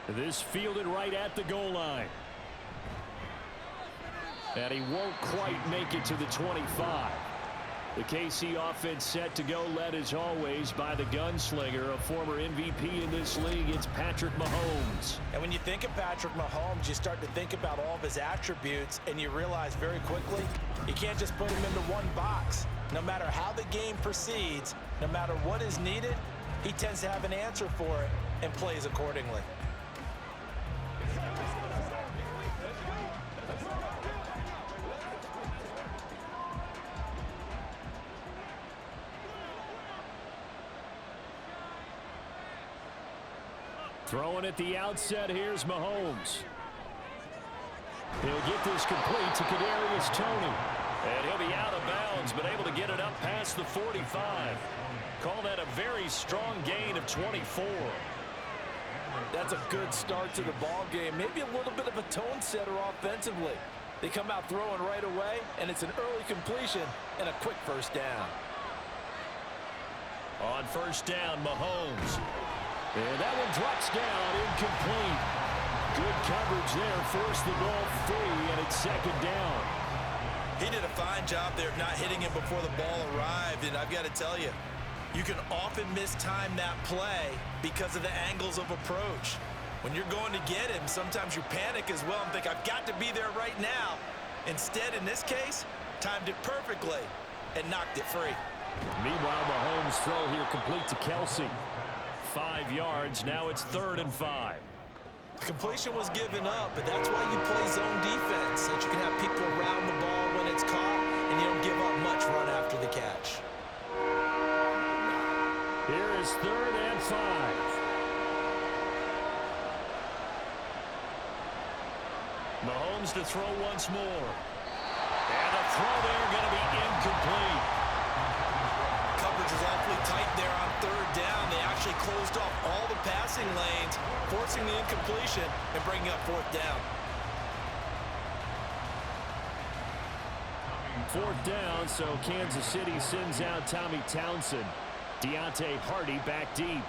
This fielded right at the goal line. And he won't quite make it to the 25. The KC offense set to go, led as always by the gunslinger, a former MVP in this league. It's Patrick Mahomes. And when you think of Patrick Mahomes, you start to think about all of his attributes, and you realize very quickly you can't just put him into one box. No matter how the game proceeds, no matter what is needed, he tends to have an answer for it and plays accordingly. Throwing at the outset, here's Mahomes. He'll get this complete to Kadarius Toney. And he'll be out of bounds, but able to get it up past the 45. Call that a very strong gain of 24. That's a good start to the ball game. Maybe a little bit of a tone setter offensively. They come out throwing right away, and it's an early completion and a quick first down. On first down, Mahomes. And that one drops down, incomplete. Good coverage there, forced the ball free, and it's second down. He did a fine job there of not hitting him before the ball arrived, and I've got to tell you, you can often mistime that play because of the angles of approach. When you're going to get him, sometimes you panic as well and think, I've got to be there right now. Instead, in this case, timed it perfectly and knocked it free. Meanwhile, Mahomes' throw here complete to Kelsey. 5 yards, now it's 3rd and 5. The completion was given up, but that's why you play zone defense, so that you can have people around the ball when it's caught, and you don't give up much run after the catch. Here is 3rd and 5. Mahomes to throw once more. And the throw there going to be incomplete. Coverage is awfully tight there on 3rd down. They actually closed off all the passing lanes, forcing the incompletion and bringing up 4th down. 4th down, so Kansas City sends out Tommy Townsend. Deontay Hardy back deep.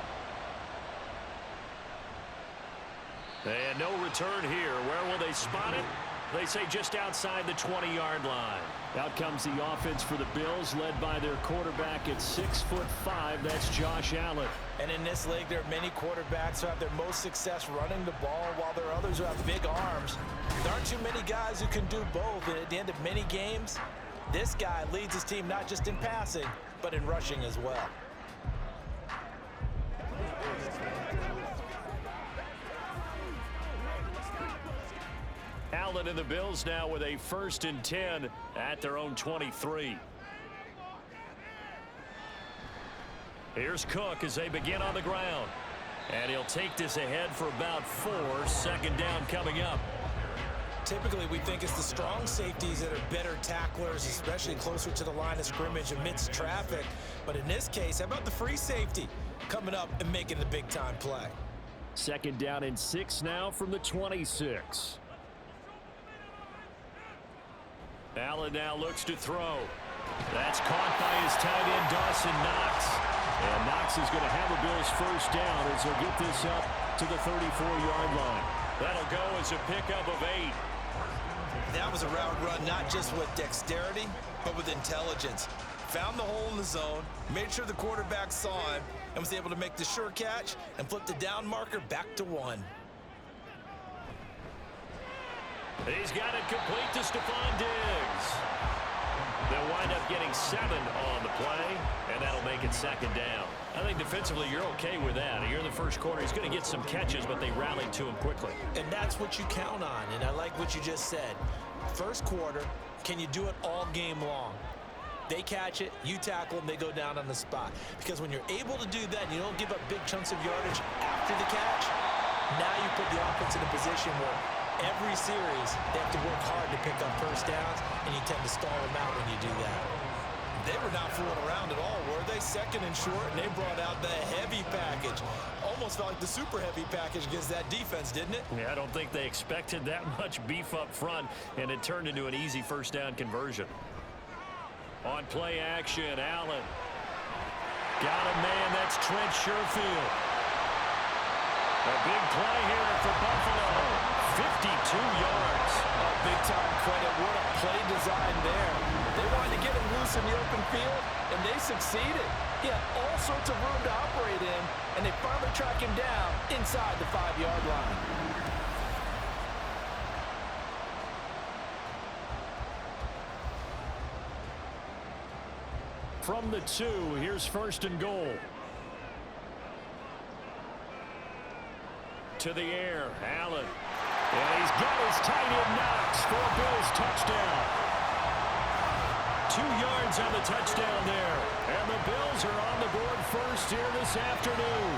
And no return here. Where will they spot it? They say just outside the 20-yard line. Out comes the offense for the Bills, led by their quarterback at 6'5". That's Josh Allen. And in this league, there are many quarterbacks who have their most success running the ball, while there are others who have big arms. There aren't too many guys who can do both. And at the end of many games, this guy leads his team not just in passing, but in rushing as well. Allen and the Bills now with a 1st and 10 at their own 23. Here's Cook as they begin on the ground. And he'll take this ahead for about 4. 2nd down coming up. Typically, we think it's the strong safeties that are better tacklers, especially closer to the line of scrimmage amidst traffic. But in this case, how about the free safety coming up and making the big-time play? 2nd down and 6 now from the 26. Allen now looks to throw. That's caught by his tight end, Dawson Knox. And Knox is going to have a Bills 1st down as he'll get this up to the 34-yard line. That'll go as a pickup of 8. That was a route run not just with dexterity, but with intelligence. Found the hole in the zone, made sure the quarterback saw him, and was able to make the sure catch and flip the down marker back to 1. He's got it complete to Stephon Diggs. They'll wind up getting 7 on the play, and that'll make it 2nd down. I think defensively you're okay with that. Here in the first quarter, he's going to get some catches, but they rallied to him quickly. And that's what you count on, and I like what you just said. First quarter, can you do it all game long? They catch it, you tackle them, they go down on the spot. Because when you're able to do that and you don't give up big chunks of yardage after the catch, now you put the offense in a position where every series, they have to work hard to pick up 1st downs, and you tend to stall them out when you do that. They were not fooling around at all, were they? 2nd and short, and they brought out the heavy package. Almost felt like the super heavy package against that defense, didn't it? Yeah, I don't think they expected that much beef up front, and it turned into an easy 1st down conversion. On play action, Allen. Got a man, that's Trent Sherfield. A big play here for Buffalo. 52 yards. Big-time credit. What a play design there. They wanted to get him loose in the open field, and they succeeded. He had all sorts of room to operate in, and they finally track him down inside the 5-yard line. From the 2, here's 1st and goal. To the air, Allen. And he's got his tight end Knox for a Bills touchdown. 2 yards on the touchdown there. And the Bills are on the board first here this afternoon.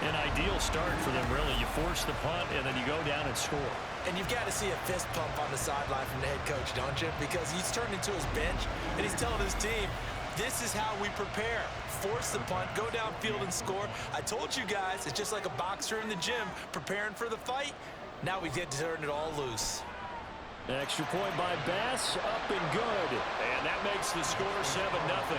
An ideal start for them, really. You force the punt, and then you go down and score. And you've got to see a fist pump on the sideline from the head coach, don't you? Because he's turned into his bench, and he's telling his team, this is how we prepare. Force the punt, go downfield and score. I told you guys, it's just like a boxer in the gym preparing for the fight. Now we get to turn it all loose. Extra point by Bass, up and good. And that makes the score 7-0.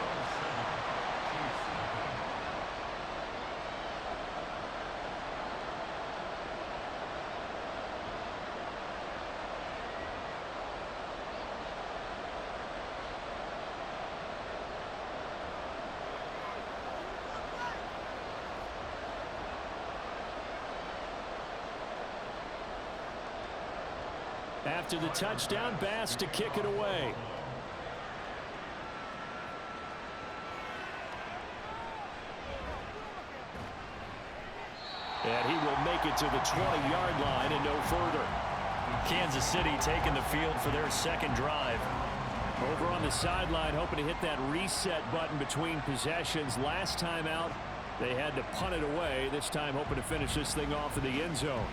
After the touchdown, Bass to kick it away. And he will make it to the 20-yard line and no further. Kansas City taking the field for their second drive. Over on the sideline, hoping to hit that reset button between possessions. Last time out, they had to punt it away. This time, hoping to finish this thing off in the end zone.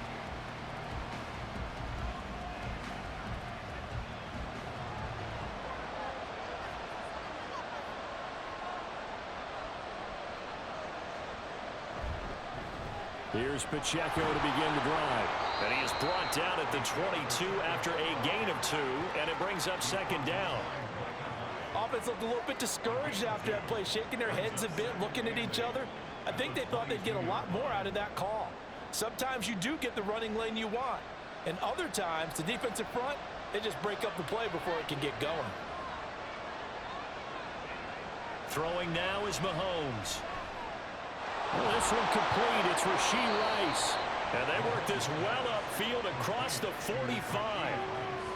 Here's Pacheco to begin the drive. And he is brought down at the 22 after a gain of 2, and it brings up second down. Offense looked a little bit discouraged after that play, shaking their heads a bit, looking at each other. I think they thought they'd get a lot more out of that call. Sometimes you do get the running lane you want, and other times the defensive front, they just break up the play before it can get going. Throwing now is Mahomes. Well, this one complete. It's Rashee Rice. And they work this well upfield across the 45.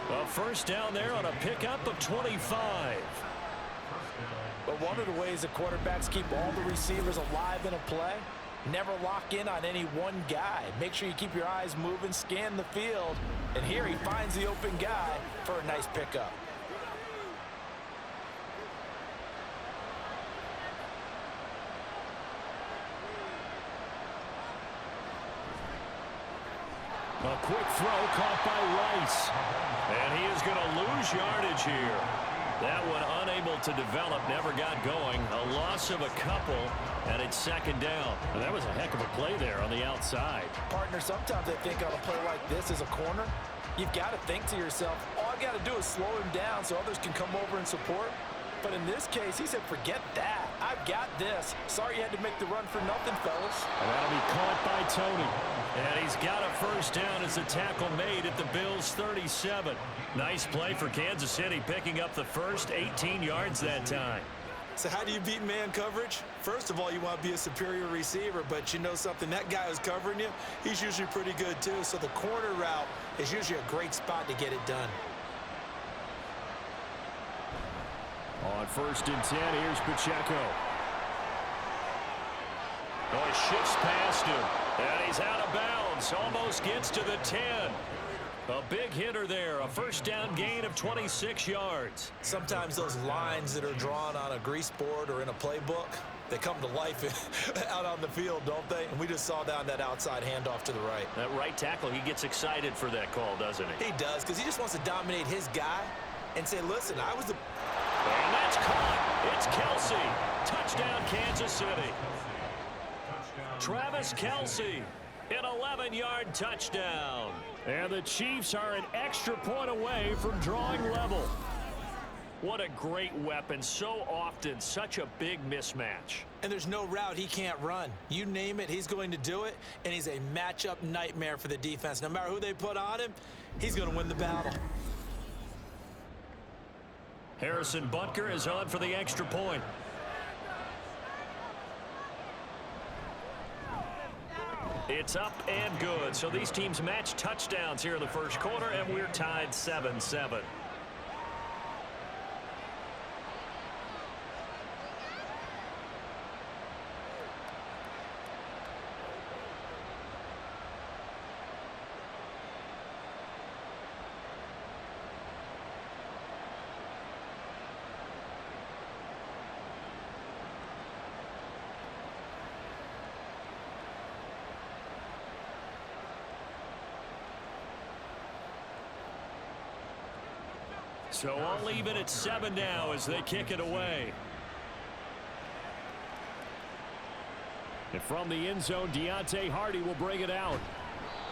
A first down there on a pickup of 25. But one of the ways the quarterbacks keep all the receivers alive in a play, never lock in on any one guy. Make sure you keep your eyes moving, scan the field. And here he finds the open guy for a nice pickup. A quick throw caught by Rice. And he is going to lose yardage here. That one unable to develop, never got going. A loss of a couple, and it's second down. And that was a heck of a play there on the outside. Partner, sometimes I think on a play like this as a corner, you've got to think to yourself, all I got to do is slow him down so others can come over and support. But in this case, he said, forget that. I've got this. Sorry you had to make the run for nothing, fellas. And that'll be caught by Tony. And he's got a first down as the tackle made at the Bills' 37. Nice play for Kansas City, picking up the first 18 yards that time. So how do you beat man coverage? First of all, you want to be a superior receiver, but you know something, that guy who's covering you, he's usually pretty good too. So the corner route is usually a great spot to get it done. On 1st and 10, here's Pacheco. Oh, he shifts past him, and he's out of bounds. Almost gets to the 10. A big hitter there, a first down gain of 26 yards. Sometimes those lines that are drawn on a grease board or in a playbook, they come to life out on the field, don't they? And we just saw down that outside handoff to the right. That right tackle, he gets excited for that call, doesn't he? He does, because he just wants to dominate his guy and say, listen, I was the... And that's caught. It's Kelsey. Touchdown, Kansas City. Travis Kelsey, an 11-yard touchdown. And the Chiefs are an extra point away from drawing level. What a great weapon. So often, such a big mismatch. And there's no route he can't run. You name it, he's going to do it, and he's a matchup nightmare for the defense. No matter who they put on him, he's going to win the battle. Harrison Butker is on for the extra point. It's up and good. So these teams match touchdowns here in the first quarter, and we're tied 7-7. So I'll leave it at 7 now as they kick it away. And from the end zone, Deontay Hardy will bring it out.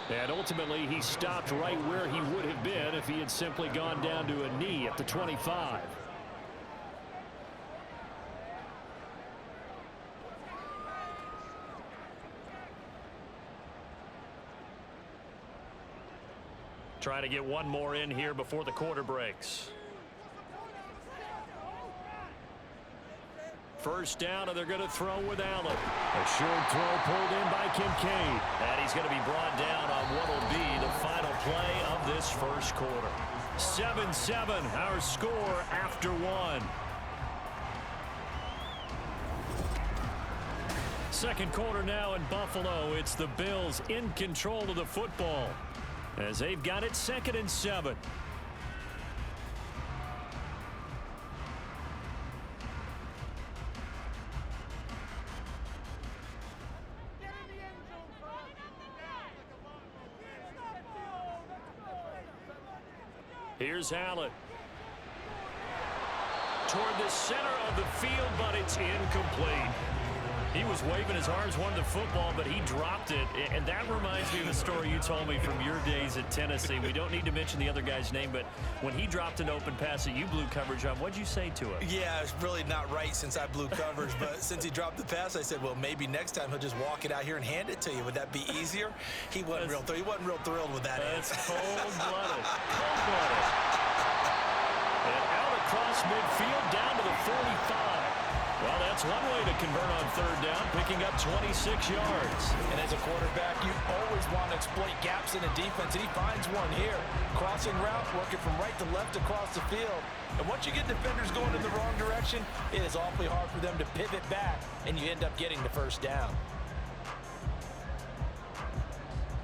And ultimately, he stopped right where he would have been if he had simply gone down to a knee at the 25. Trying to get one more in here before the quarter breaks. First down, and they're going to throw with Allen. A short throw pulled in by Kincaid. And he's going to be brought down on what will be the final play of this first quarter. 7-7, our score after one. Second quarter now in Buffalo. It's the Bills in control of the football, as they've got it 2nd and 7. Here's Allen. Toward the center of the field, but it's incomplete. He was waving his arms, wanted the football, but he dropped it. And that reminds me of the story you told me from your days at Tennessee. We don't need to mention the other guy's name, but when he dropped an open pass that you blew coverage on, what'd you say to him? Yeah, it's really not right since I blew coverage, but since he dropped the pass, I said, well, maybe next time he'll just walk it out here and hand it to you. Would that be easier? He wasn't real thrilled with that answer. That's cold-blooded. Cold-blooded. And out across midfield down to the 45. Well, that's one way to convert on third down, picking up 26 yards. And as a quarterback, you always want to exploit gaps in the defense, and he finds one here. Crossing route, working from right to left across the field. And once you get defenders going in the wrong direction, it is awfully hard for them to pivot back, and you end up getting the first down.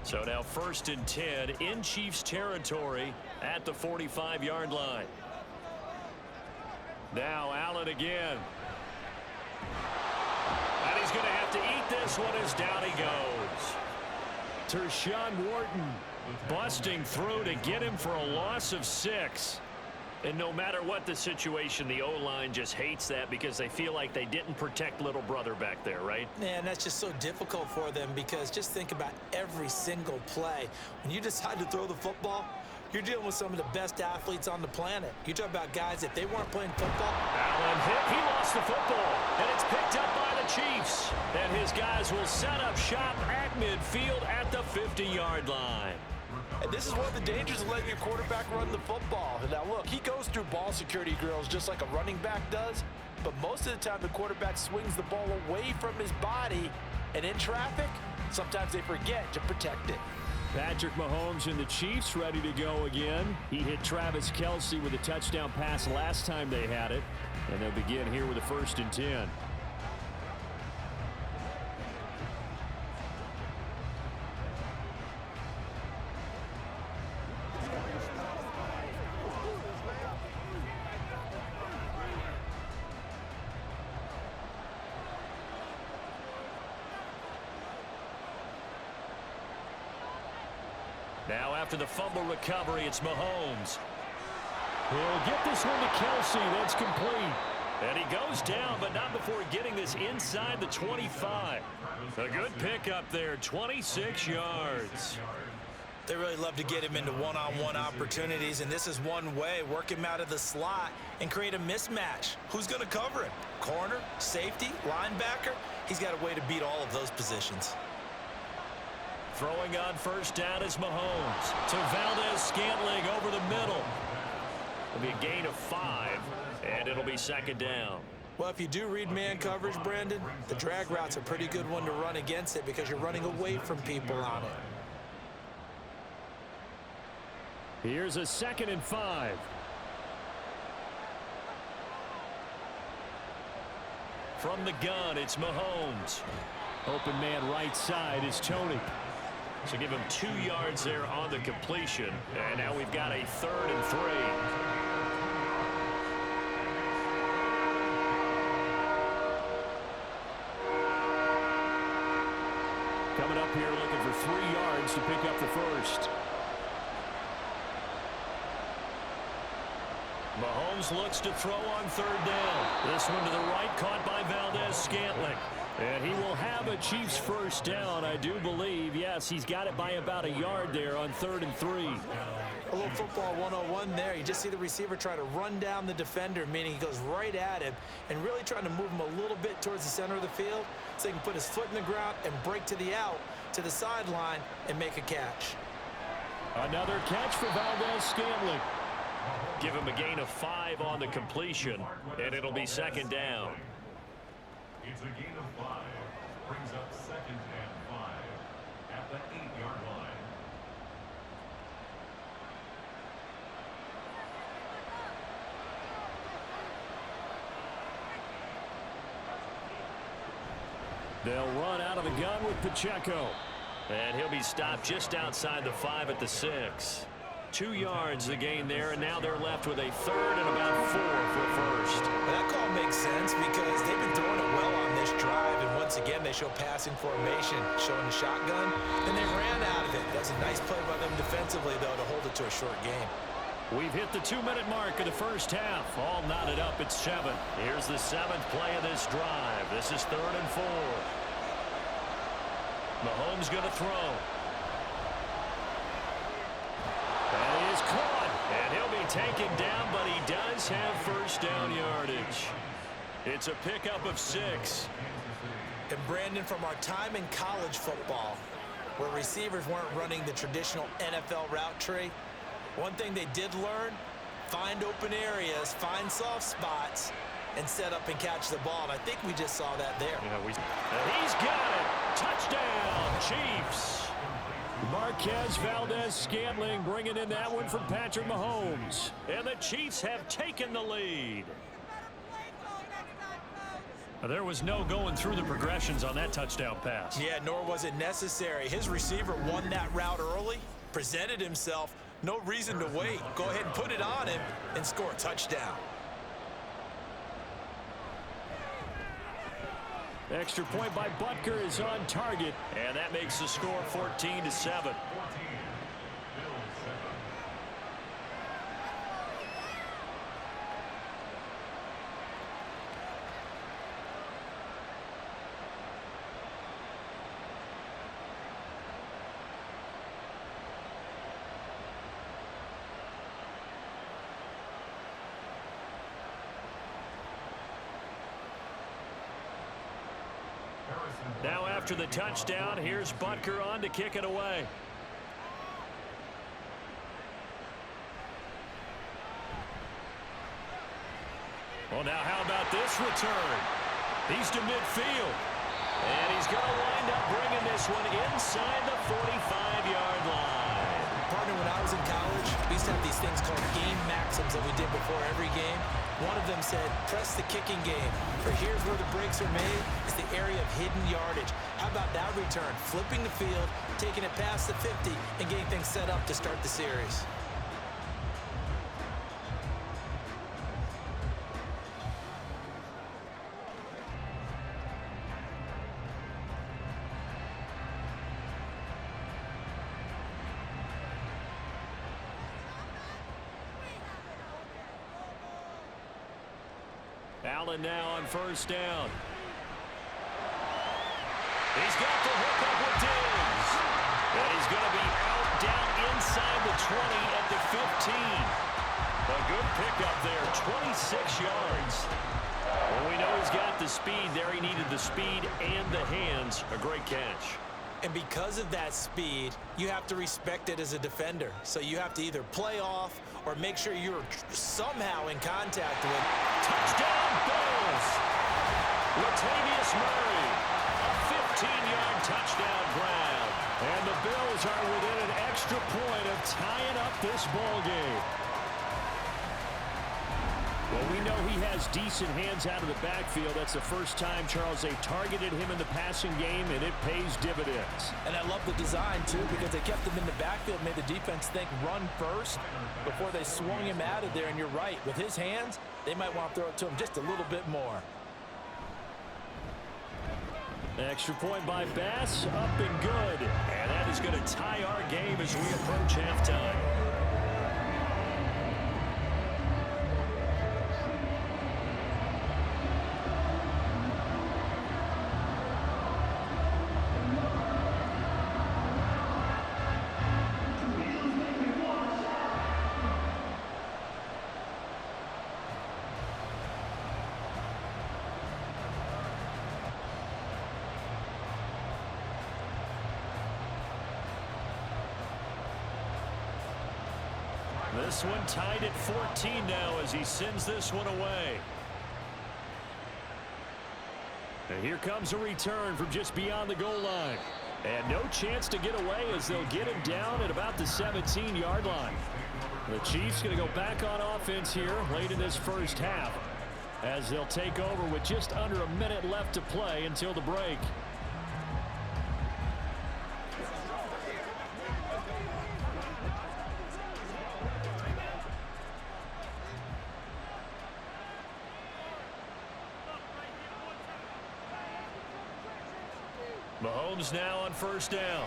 So now 1st and 10 in Chiefs territory at the 45-yard line. Now Allen again. And he's going to have to eat this one as down he goes. Tershawn Wharton busting through to get him for a loss of 6. And no matter what the situation, the O-line just hates that because they feel like they didn't protect little brother back there, right? Man, that's just so difficult for them because just think about every single play. When you decide to throw the football, you're dealing with some of the best athletes on the planet. You talk about guys, if they weren't playing football. Allen hit. He lost the football. And it's picked up by the Chiefs. And his guys will set up shop at midfield at the 50-yard line. And this is one of the dangers of letting your quarterback run the football. Now, look, he goes through ball security drills just like a running back does. But most of the time, the quarterback swings the ball away from his body. And in traffic, sometimes they forget to protect it. Patrick Mahomes and the Chiefs ready to go again. He hit Travis Kelce with a touchdown pass last time they had it. And they'll begin here with a 1st and 10. Now after the fumble recovery, it's Mahomes. He'll get this one to Kelce. That's complete. And he goes down, but not before getting this inside the 25. A good pickup there, 26 yards. They really love to get him into one-on-one opportunities, and this is one way. Work him out of the slot and create a mismatch. Who's going to cover him? Corner, safety, linebacker? He's got a way to beat all of those positions. Throwing on first down is Mahomes to Valdez-Scantling over the middle. It'll be a gain of 5, and it'll be second down. Well, if you do read man coverage, Brandon, the drag route's a pretty good one to run against it because you're running away from people on it. Here's a 2nd and 5. From the gun, it's Mahomes. Open man right side is Tony. So give him 2 yards there on the completion. And now we've got a 3rd and 3. Coming up here looking for 3 yards to pick up the first. Mahomes looks to throw on 3rd down. This one to the right, caught by Valdez-Scantling. And he will have a Chiefs first down, I do believe. Yes, he's got it by about a yard there on 3rd and 3. A little football 101 there. You just see the receiver try to run down the defender, meaning he goes right at him and really trying to move him a little bit towards the center of the field so he can put his foot in the ground and break to the out, to the sideline, and make a catch. Another catch for Valdez-Scantling. Give him a gain of 5 on the completion, and it'll be second down. It's a gain of 5. Brings up 2nd and 5 at the 8-yard line. They'll run out of the gun with Pacheco. And he'll be stopped just outside the 5 at the 6. 2 yards the gain there, and now they're left with a 3rd and about 4 for first. Well, that call makes sense because they've been throwing it well on this drive, and once again they show passing formation, showing the shotgun, and they ran out of it. That's a nice play by them defensively, though, to hold it to a short game. We've hit the 2-minute mark of the first half. All knotted up at 7. Here's the 7th play of this drive. This is 3rd and 4. Mahomes going to throw. And he is caught, and he'll be taken down, but he does have first down yardage. It's a pickup of 6. And Brandon, from our time in college football, where receivers weren't running the traditional NFL route tree, one thing they did learn, find open areas, find soft spots, and set up and catch the ball. And I think we just saw that there. He's got it. Touchdown, Chiefs. Marquez Valdez-Scantling bringing in that one from Patrick Mahomes. And the Chiefs have taken the lead. There was no going through the progressions on that touchdown pass. Yeah, nor was it necessary. His receiver won that route early, presented himself, no reason to wait. Go ahead and put it on him and score a touchdown. Extra point by Butker is on target, and that makes the score 14-7. Now after the touchdown, here's Butker on to kick it away. Well, now how about this return? He's to midfield. And he's going to wind up bringing this one inside the 45-yard line. Partner, when I was in college, we used to have these things called game maxims that we did before every game. One of them said, press the kicking game. For here's where the breaks are made. It's the area of hidden yardage. How about that return? Flipping the field, taking it past the 50, and getting things set up to start the series. Allen now on first down. He's got the hook up with Diggs. And he's going to be out down inside the 20 at the 15. A good pickup there, 26 yards. Well, we know he's got the speed there. He needed the speed and the hands. A great catch. And because of that speed, you have to respect it as a defender. So you have to either play off or make sure you're somehow in contact with. Touchdown, Bills! Latavius Murray, a 15-yard touchdown grab. And the Bills are within an extra point of tying up this ball game. Well, we know he has decent hands out of the backfield. That's the first time, Charles, they targeted him in the passing game, and it pays dividends. And I love the design, too, because they kept him in the backfield, made the defense think run first before they swung him out of there. And you're right, with his hands, they might want to throw it to him just a little bit more. Extra point by Bass, up and good. And that is going to tie our game as we approach halftime. This one tied at 14 now as he sends this one away. And here comes a return from just beyond the goal line. And no chance to get away as they'll get him down at about the 17-yard line. The Chiefs going to go back on offense here late in this first half as they'll take over with just under a minute left to play until the break. Mahomes now on first down.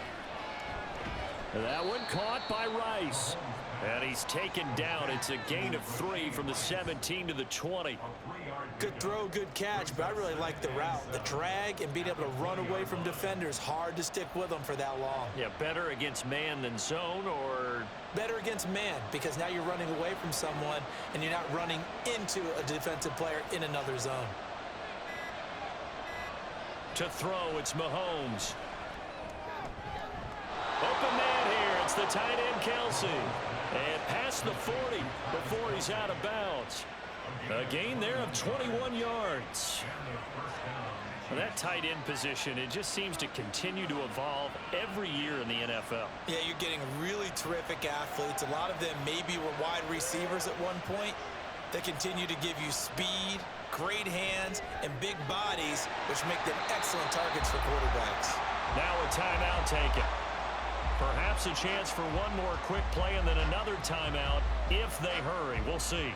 That one caught by Rice. And he's taken down. It's a gain of 3 from the 17 to the 20. Good throw, good catch, but I really like the route. The drag and being able to run away from defenders, hard to stick with them for that long. Yeah, better against man than zone, or? Better against man, because now you're running away from someone and you're not running into a defensive player in another zone. To throw, it's Mahomes. Open man here. It's the tight end, Kelsey. And past the 40 before he's out of bounds. A gain there of 21 yards. That tight end position, it just seems to continue to evolve every year in the NFL. Yeah, you're getting really terrific athletes. A lot of them maybe were wide receivers at one point. They continue to give you speed, great hands, and big bodies, which make them excellent targets for quarterbacks. Now a timeout taken. Perhaps a chance for one more quick play and then another timeout if they hurry. We'll see.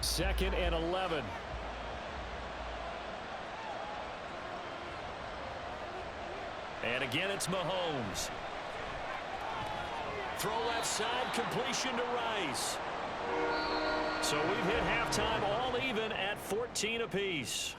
Second and 11. And again, it's Mahomes. Throw left side, completion to Rice. So we've hit halftime all even at 14 apiece.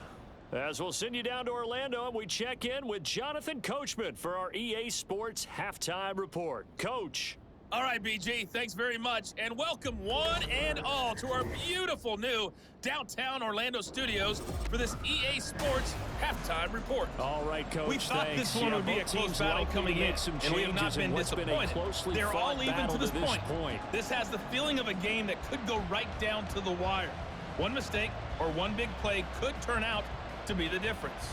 As we'll send you down to Orlando, and we check in with Jonathan Coachman for our EA Sports Halftime Report. Coach. All right, BG, thanks very much, and welcome one and all to our beautiful new downtown Orlando studios for this EA Sports Halftime Report. All right, Coach, we thought this one would be a close battle coming in, and we have not been disappointed. They're all even to this point. This has the feeling of a game that could go right down to the wire. One mistake or one big play could turn out to be the difference.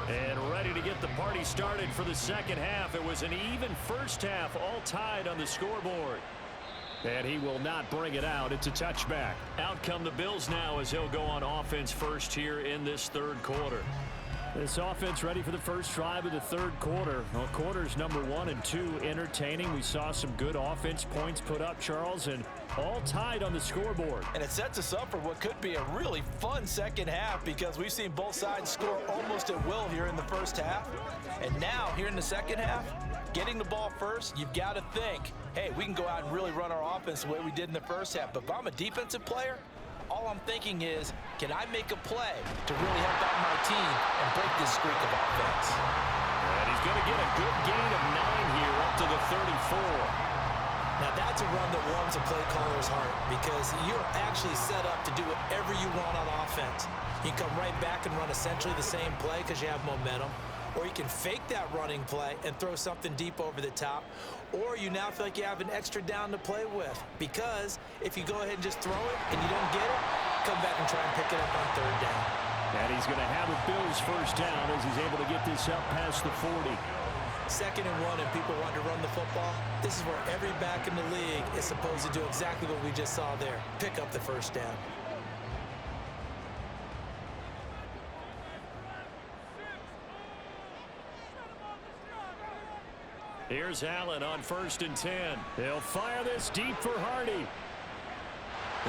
And ready to get the party started for the second half. It was an even first half, all tied on the scoreboard. And he will not bring it out. It's a touchback. Out come the Bills now as he'll go on offense first here in this third quarter. This offense ready for the first drive of the third quarter. Well, quarters number 1 and 2 entertaining. We saw some good offense points put up, Charles, and all tied on the scoreboard. And it sets us up for what could be a really fun second half because we've seen both sides score almost at will here in the first half. And now, here in the second half, getting the ball first, you've got to think, hey, we can go out and really run our offense the way we did in the first half. But if I'm a defensive player, all I'm thinking is, can I make a play to really help out my team and break this streak of offense? And he's going to get a good gain of 9 here up to the 34. Now that's a run that warms a play caller's heart because you're actually set up to do whatever you want on offense. You can come right back and run essentially the same play because you have momentum, or you can fake that running play and throw something deep over the top, or you now feel like you have an extra down to play with because if you go ahead and just throw it and you don't get it, come back and try and pick it up on third down. And he's going to have a Bills first down as he's able to get this up past the 40. 2nd and 1 and people want to run the football. This is where every back in the league is supposed to do exactly what we just saw there. Pick up the first down. Here's Allen on 1st and 10. He'll fire this deep for Hardy.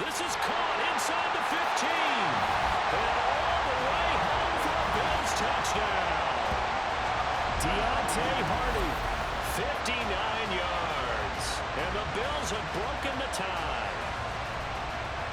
This is caught inside the 15. And all the way home for a Bills touchdown. Deontay Hardy, 59 yards. And the Bills have broken the tie.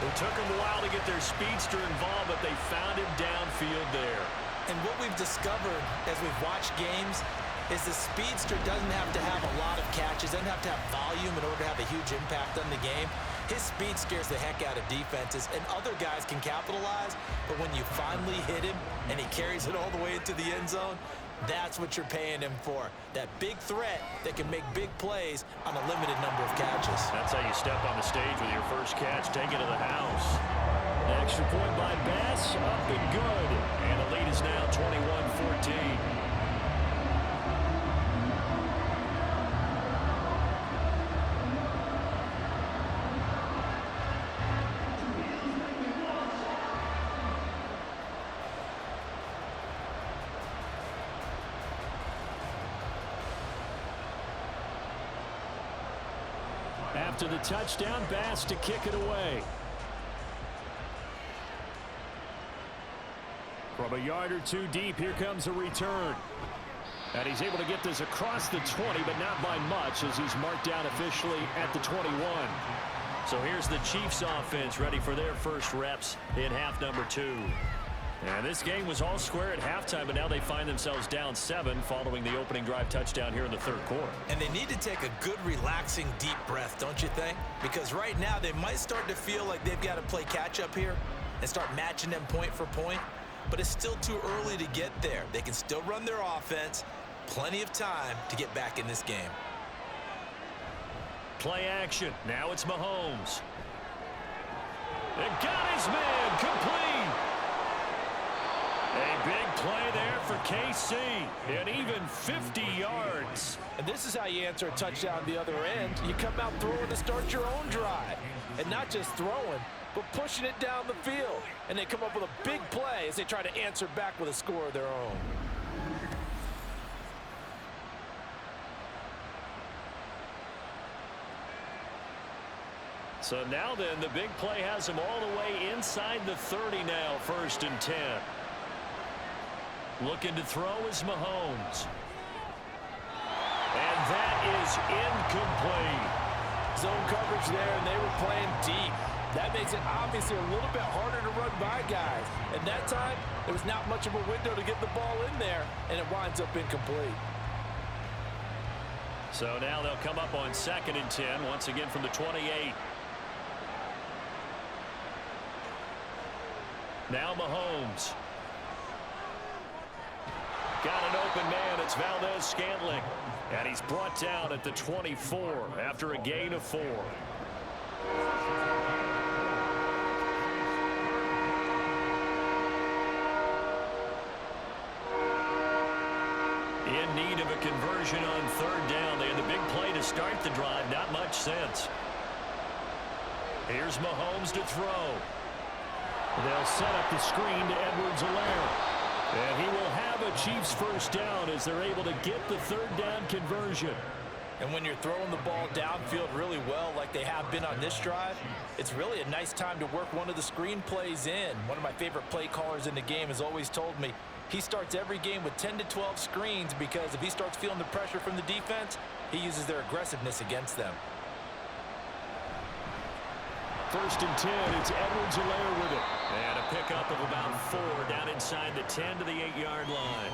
It took them a while to get their speedster involved, but they found him downfield there. And what we've discovered as we've watched games is the speedster doesn't have to have a lot of catches, doesn't have to have volume in order to have a huge impact on the game. His speed scares the heck out of defenses, and other guys can capitalize, but when you finally hit him and he carries it all the way into the end zone, that's what you're paying him for. That big threat that can make big plays on a limited number of catches. That's how you step on the stage with your first catch, take it to the house. An extra point by Bass, up and good. And the lead is now 21-14. After the touchdown, Bass to kick it away. From a yard or two deep, here comes a return. And he's able to get this across the 20, but not by much as he's marked down officially at the 21. So here's the Chiefs offense ready for their first reps in half number 2. And this game was all square at halftime, but now they find themselves down 7 following the opening drive touchdown here in the third quarter. And they need to take a good, relaxing, deep breath, don't you think? Because right now they might start to feel like they've got to play catch-up here and start matching them point for point. But it's still too early to get there. They can still run their offense. Plenty of time to get back in this game. Play action. Now it's Mahomes. And got his man complete. A big play there for KC, and even 50 yards. And this is how you answer a touchdown the other end. You come out throwing to start your own drive. And not just throwing, but pushing it down the field. And they come up with a big play as they try to answer back with a score of their own. So now then, the big play has them all the way inside the 30 now, 1st and 10. Looking to throw is Mahomes. And that is incomplete. Zone coverage there, and they were playing deep. That makes it obviously a little bit harder to run by guys. And that time, there was not much of a window to get the ball in there, and it winds up incomplete. So now they'll come up on 2nd and 10, once again from the 28. Now Mahomes. Got an open man. It's Valdez-Scantling. And he's brought down at the 24 after a gain of 4. In need of a conversion on 3rd down. They had the big play to start the drive. Not much sense. Here's Mahomes to throw. They'll set up the screen to Edwards-Helaire. And he will have a Chiefs first down as they're able to get the third down conversion. And when you're throwing the ball downfield really well like they have been on this drive, it's really a nice time to work one of the screen plays in. One of my favorite play callers in the game has always told me he starts every game with 10 to 12 screens because if he starts feeling the pressure from the defense, he uses their aggressiveness against them. First and 10, it's Edwards-Helaire with it. And a pickup of about 4 down inside the 10 to the 8-yard line.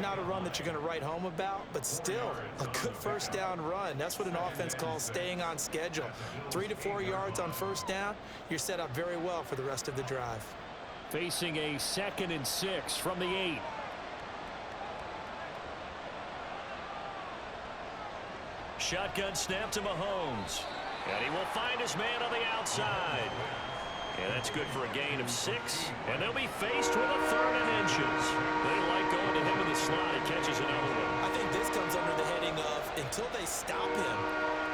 Not a run that you're going to write home about, but still a good first down run. That's what an offense calls staying on schedule. 3 to 4 yards on first down, you're set up very well for the rest of the drive. Facing a 2nd and 6 from the 8. Shotgun snap to Mahomes. And he will find his man on the outside. And that's good for a gain of 6. And they'll be faced with a 3rd and inches. They like going to him in the slot. He catches another one. I think this comes under the heading of until they stop him,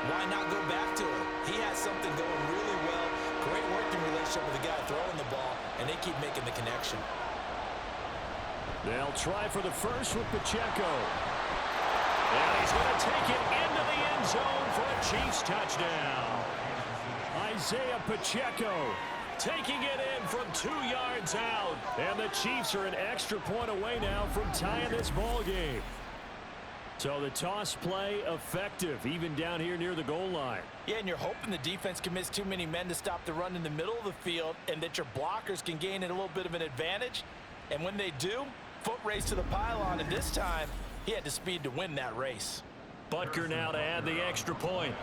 why not go back to him? He has something going really well. Great working relationship with the guy throwing the ball, and they keep making the connection. They'll try for the first with Pacheco. And he's going to take it into the end zone for a Chiefs touchdown. Isaiah Pacheco taking it in from 2 yards out. And the Chiefs are an extra point away now from tying this ball game. So the toss play effective, even down here near the goal line. Yeah, and you're hoping the defense can miss too many men to stop the run in the middle of the field and that your blockers can gain a little bit of an advantage. And when they do, foot race to the pylon, and this time he had the speed to win that race. Butker now to add the extra point.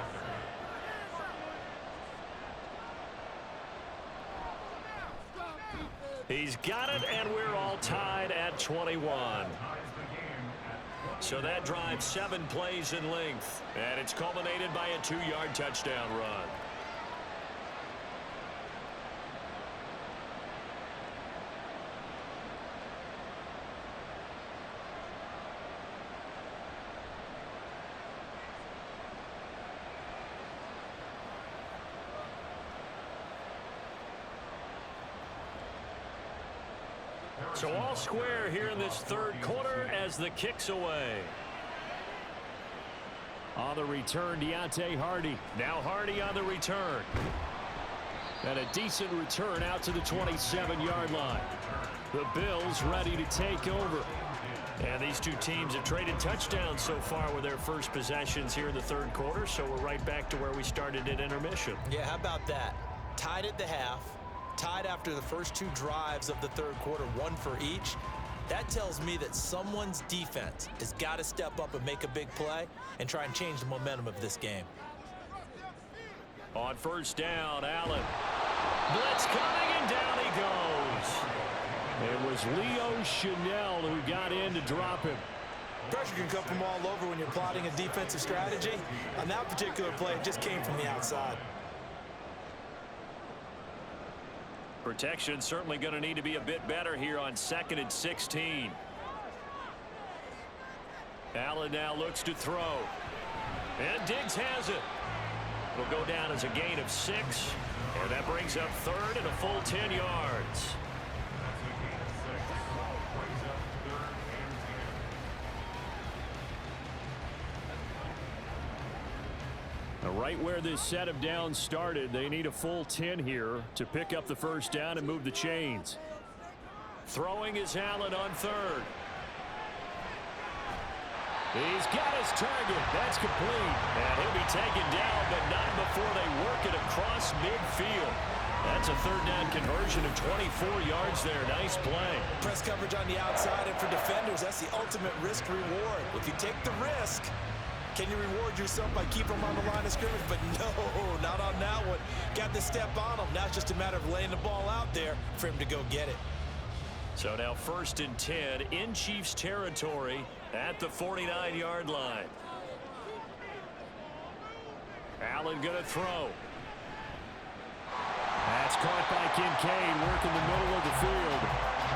He's got it, and we're all tied at 21. So that drive 7 plays in length, and it's culminated by a 2-yard touchdown run. So all square here in this third quarter as the kick's away. On the return, Deontay Hardy. Now Hardy on the return. And a decent return out to the 27-yard line. The Bills ready to take over. And these two teams have traded touchdowns so far with their first possessions here in the third quarter, so we're right back to where we started at intermission. Yeah, how about that? Tied at the half. Tied after the first 2 drives of the third quarter, 1 for each. That tells me that someone's defense has got to step up and make a big play and try and change the momentum of this game. On first down, Allen. Blitz coming, and down he goes. It was Leo Chanel who got in to drop him. Pressure can come from all over when you're plotting a defensive strategy. On that particular play, it just came from the outside. Protection certainly going to need to be a bit better here on 2nd and 16. Allen now looks to throw. And Diggs has it. Will go down as a gain of 6. And that brings up 3rd and a full 10 yards. Right where this set of downs started, they need a full 10 here to pick up the first down and move the chains. Throwing is Allen on 3rd. He's got his target. That's complete. And he'll be taken down, but not before they work it across midfield. That's a 3rd down conversion of 24 yards there. Nice play. Press coverage on the outside, and for defenders, that's the ultimate risk-reward. If you take the risk, can you reward yourself by keeping them on the line of scrimmage? But no, not on that one. Got the step on him. Now it's just a matter of laying the ball out there for him to go get it. So now 1st and 10 in Chiefs territory at the 49-yard line. Allen going to throw. That's caught by Kincaid, working the middle of the field.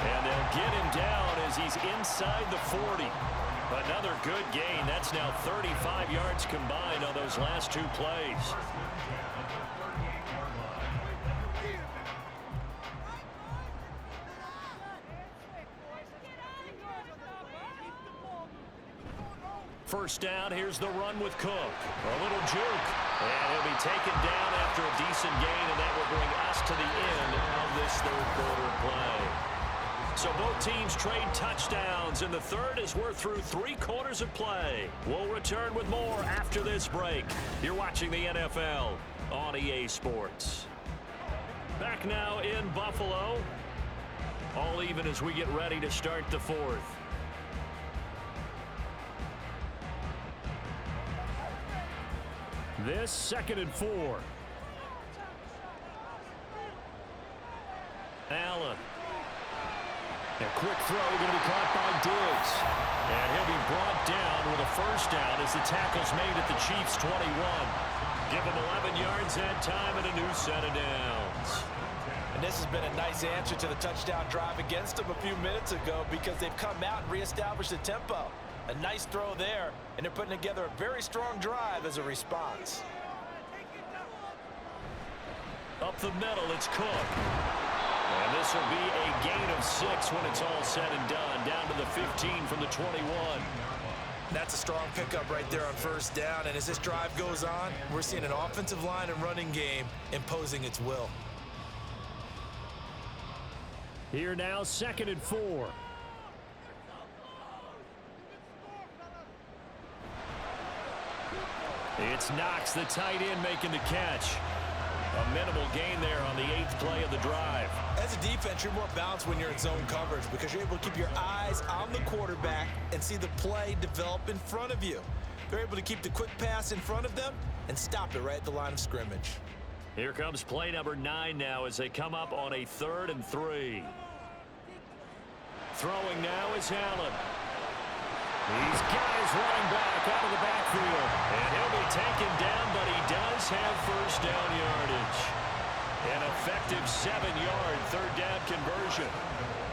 And they'll get him down as he's inside the 40. Another good gain. That's now 35 yards combined on those last 2 plays. First down, here's the run with Cook. A little juke. And he'll be taken down after a decent gain, and that will bring us to the end of this third quarter of play. So both teams trade touchdowns, and the third as we're through 3 quarters of play. We'll return with more after this break. You're watching the NFL on EA Sports. Back now in Buffalo. All even as we get ready to start the fourth. This 2nd and 4. Allen. A quick throw going to be caught by Diggs. And he'll be brought down with a first down as the tackle's made at the Chiefs' 21. Give him 11 yards that time and a new set of downs. And this has been a nice answer to the touchdown drive against them a few minutes ago because they've come out and reestablished the tempo. A nice throw there, and they're putting together a very strong drive as a response. Up the middle, it's Cook. And this will be a gain of 6 when it's all said and done. Down to the 15 from the 21. That's a strong pickup right there on first down. And as this drive goes on, we're seeing an offensive line and running game imposing its will. Here now, 2nd and 4. It's Knox, the tight end, making the catch. A minimal gain there on the 8th play of the drive. As a defense, you're more balanced when you're in zone coverage because you're able to keep your eyes on the quarterback and see the play develop in front of you. They're able to keep the quick pass in front of them and stop it right at the line of scrimmage. Here comes play number 9 now as they come up on a 3rd and 3. Throwing now is Allen. These guys running back out of the backfield. And he'll be taken down, but he does have first down yardage. An effective 7-yard third down conversion.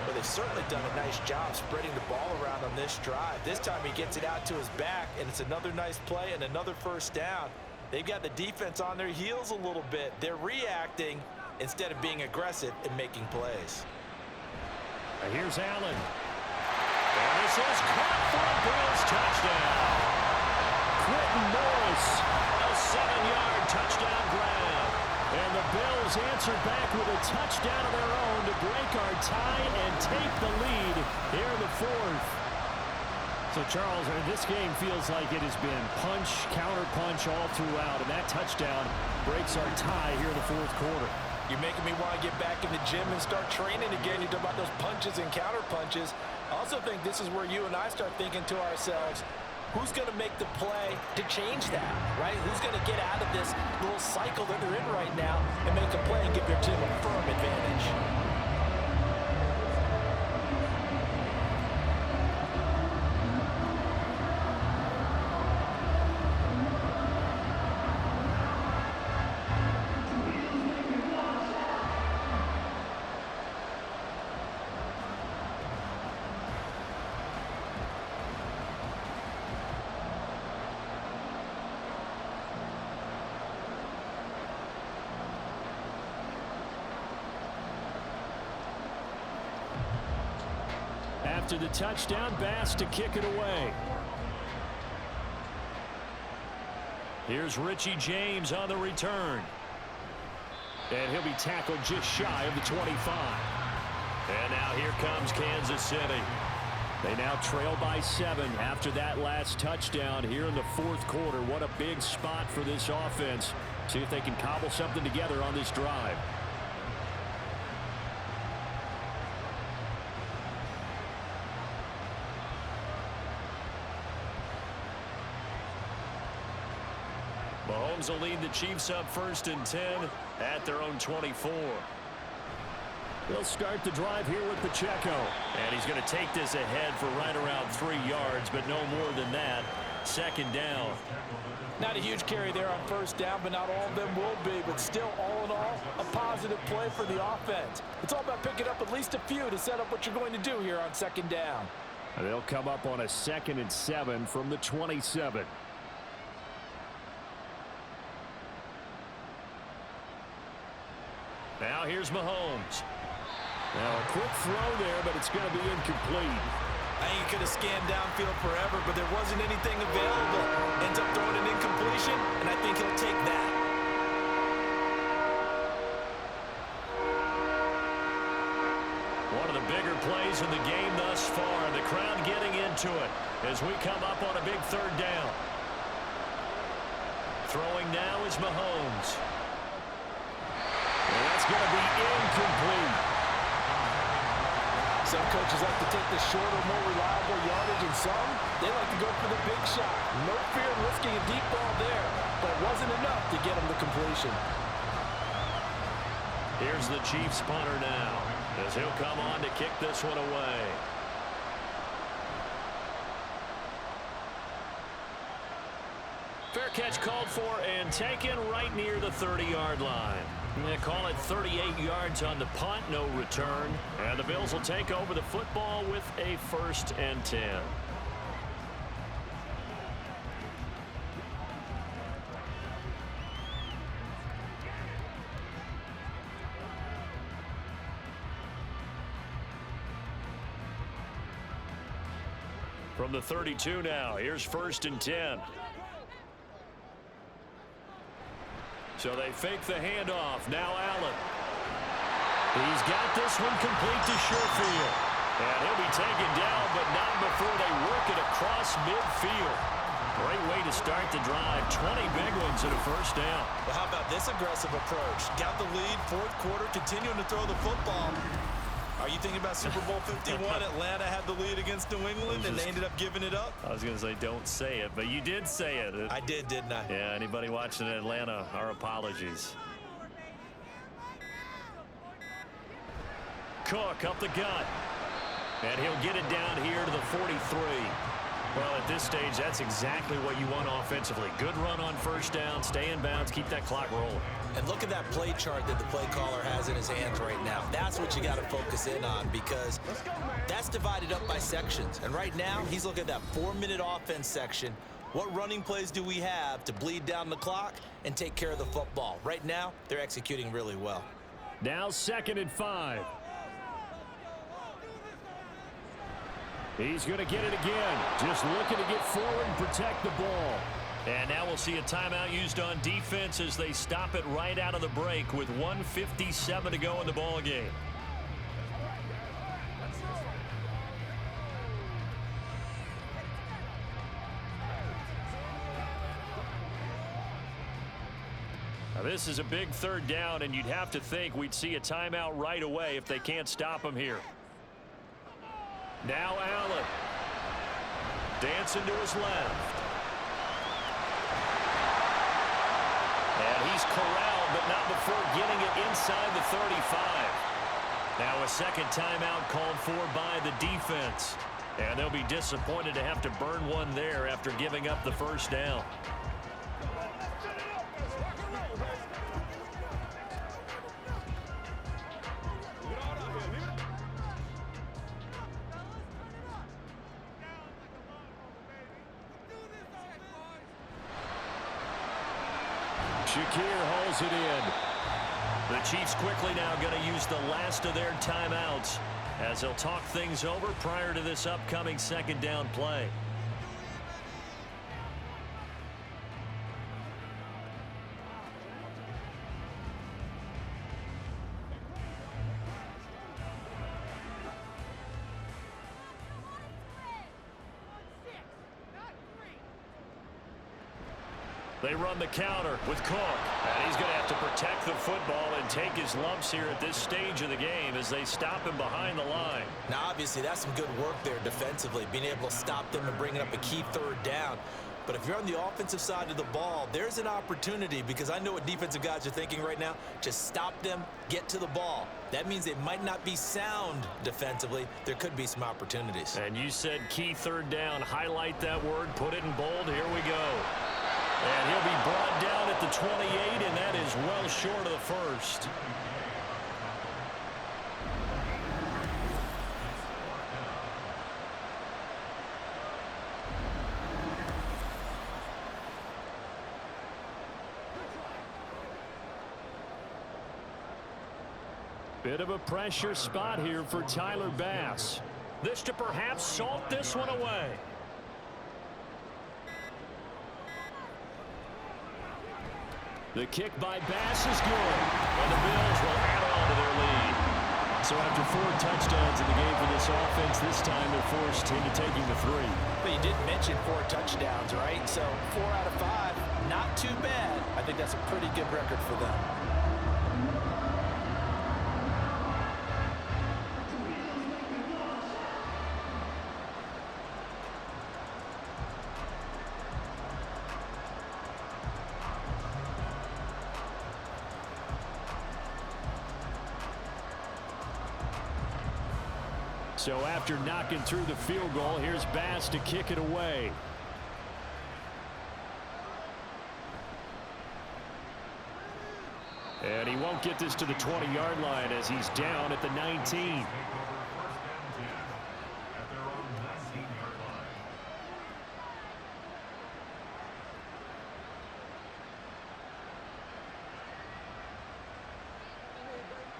Well, they've certainly done a nice job spreading the ball around on this drive. This time he gets it out to his back, and it's another nice play and another first down. They've got the defense on their heels a little bit. They're reacting instead of being aggressive and making plays. Here's Allen. And this is caught for a Bills touchdown. Quentin Morris, a 7-yard touchdown grab. And the Bills answer back with a touchdown of their own to break our tie and take the lead here in the fourth. So, Charles, this game feels like it has been punch, counter-punch all throughout, and that touchdown breaks our tie here in the fourth quarter. You're making me want to get back in the gym and start training again. You talk about those punches and counter-punches. I also think this is where you and I start thinking to ourselves, who's going to make the play to change that, right? Who's going to get out of this little cycle that they're in right now and make a play and give their team a firm advantage? After the touchdown, Bass to kick it away. Here's Richie James on the return. And he'll be tackled just shy of the 25. And now here comes Kansas City. They now trail by 7 after that last touchdown here in the fourth quarter. What a big spot for this offense. See if they can cobble something together on this drive. Mahomes will lead the Chiefs up 1st and 10 at their own 24. They'll start the drive here with Pacheco. And he's going to take this ahead for right around 3 yards, but no more than that. 2nd down. Not a huge carry there on first down, but not all of them will be. But still, all in all, a positive play for the offense. It's all about picking up at least a few to set up what you're going to do here on 2nd down. And they'll come up on a 2nd and 7 from the 27. Now here's Mahomes. Now a quick throw there, but it's going to be incomplete. I think he could have scanned downfield forever, but there wasn't anything available. Ends up throwing an incompletion, and I think he'll take that. One of the bigger plays in the game thus far. The crowd getting into it as we come up on a big third down. Throwing now is Mahomes. And that's going to be incomplete. Some coaches like to take the shorter, more reliable yardage, and some, they like to go for the big shot. No fear of risking a deep ball there, but it wasn't enough to get him the completion. Here's the Chiefs punter now, as he'll come on to kick this one away. Fair catch called for and taken right near the 30-yard line. They call it 38 yards on the punt, no return. And the Bills will take over the football with a 1st and 10. From the 32 now, here's 1st and 10. So they fake the handoff. Now Allen. He's got this one complete to Sherfield. And he'll be taken down, but not before they work it across midfield. Great way to start the drive. 20 big ones and a 1st down. Well, how about this aggressive approach? Got the lead, 4th quarter, continuing to throw the football. Are you thinking about Super Bowl 51? Atlanta had the lead against New England, and they ended up giving it up? I was going to say don't say it, but you did say it. I did, didn't I? Yeah, anybody watching Atlanta, our apologies. Cook up the gut. And he'll get it down here to the 43. Well, at this stage, that's exactly what you want offensively. Good run on 1st down, stay in bounds, keep that clock rolling. And look at that play chart that the play caller has in his hands right now. That's what you got to focus in on, because that's divided up by sections. And right now, he's looking at that 4-minute offense section. What running plays do we have to bleed down the clock and take care of the football? Right now, they're executing really well. Now 2nd and 5. He's going to get it again. Just looking to get forward and protect the ball. And now we'll see a timeout used on defense as they stop it right out of the break with 1:57 to go in the ball game. Now this is a big 3rd down, and you'd have to think we'd see a timeout right away if they can't stop him here. Now Allen. Dancing to his left. And he's corralled, but not before getting it inside the 35. Now a 2nd timeout called for by the defense. And they'll be disappointed to have to burn one there after giving up the 1st down. Shakir holds it in. The Chiefs quickly now going to use the last of their timeouts as they'll talk things over prior to this upcoming 2nd down play. They run the counter with Cook. And he's going to have to protect the football and take his lumps here at this stage of the game as they stop him behind the line. Now, obviously, that's some good work there defensively, being able to stop them and bringing up a key 3rd down. But if you're on the offensive side of the ball, there's an opportunity, because I know what defensive guys are thinking right now. Just stop them, get to the ball. That means they might not be sound defensively. There could be some opportunities. And you said key 3rd down. Highlight that word. Put it in bold. Here we go. And he'll be brought down at the 28, and that is well short of the 1st. Bit of a pressure spot here for Tyler Bass. This to perhaps salt this one away. The kick by Bass is good, and the Bills will add on to their lead. So after 4 touchdowns in the game for this offense, this time they're forced into taking the 3. But you did mention 4 touchdowns, right? So 4 out of 5, not too bad. I think that's a pretty good record for them. So after knocking through the field goal, here's Bass to kick it away. And he won't get this to the 20-yard line as he's down at the 19.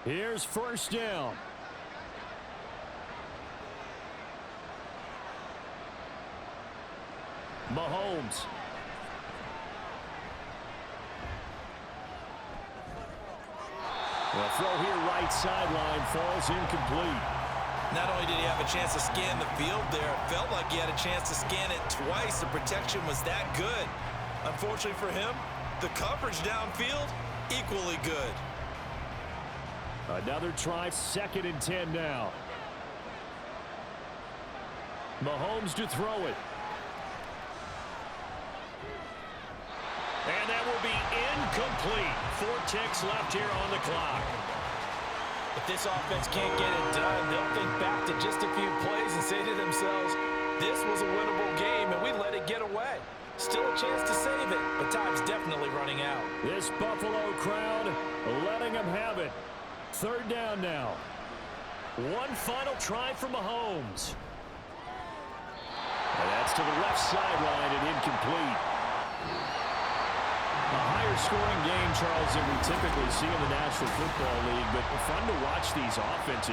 Here's first down. Mahomes. The throw here right sideline falls incomplete. Not only did he have a chance to scan the field there, it felt like he had a chance to scan it twice. The protection was that good. Unfortunately for him, the coverage downfield, equally good. Another try, 2nd and 10 now. Mahomes to throw it. And that will be incomplete. 4 ticks left here on the clock. If this offense can't get it done, they'll think back to just a few plays and say to themselves, this was a winnable game and we let it get away. Still a chance to save it, but time's definitely running out. This Buffalo crowd letting them have it. 3rd down now. One final try for Mahomes. And that's to the left sideline and incomplete. A higher scoring game, Charles, than we typically see in the National Football League, but fun to watch these offenses